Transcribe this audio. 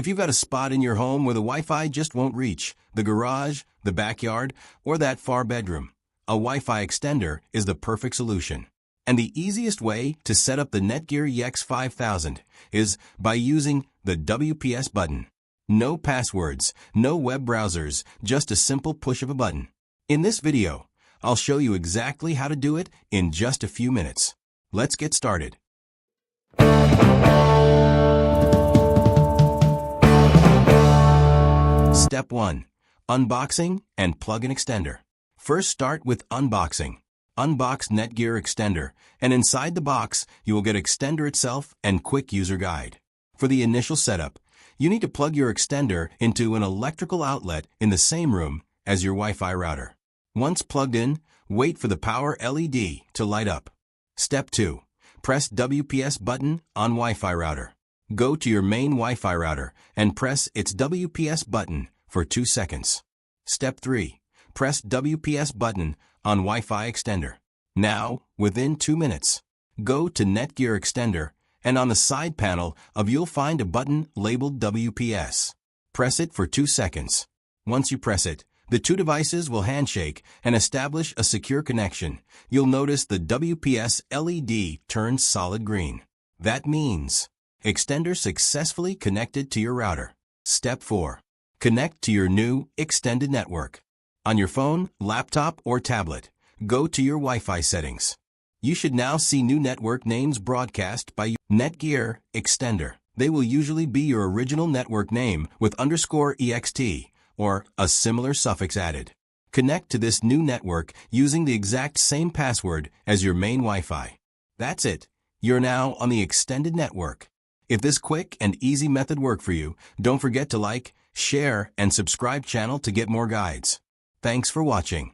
If you've got a spot in your home where the Wi-Fi just won't reach, the garage, the backyard, or that far bedroom, a Wi-Fi extender is the perfect solution. And the easiest way to set up the NETGEAR EX5000 is by using the WPS button. No passwords, no web browsers, just a simple push of a button. In this video, I'll show you exactly how to do it in just a few minutes. Let's get started. Step 1. Unboxing and plug-in extender. First, start with unboxing. Unbox NETGEAR Extender, and inside the box, you will get extender itself and quick user guide. For the initial setup, you need to plug your extender into an electrical outlet in the same room as your Wi-Fi router. Once plugged in, wait for the power LED to light up. Step 2. Press WPS button on Wi-Fi router. Go to your main Wi-Fi router and press its WPS button for 2 seconds. Step 3. Press WPS button on Wi-Fi extender. Now, within 2 minutes, go to NETGEAR Extender, and on the side panel you'll find a button labeled WPS. Press it for 2 seconds. Once you press it, the two devices will handshake and establish a secure connection. You'll notice the WPS LED turns solid green. That means extender successfully connected to your router. Step 4. Connect to your new extended network. On your phone, laptop, or tablet, go to your Wi-Fi settings. You should now see new network names broadcast by NETGEAR Extender. They will usually be your original network name with _EXT or a similar suffix added. Connect to this new network using the exact same password as your main Wi-Fi. That's it. You're now on the extended network. If this quick and easy method worked for you, don't forget to like, share, and subscribe channel to get more guides. Thanks for watching.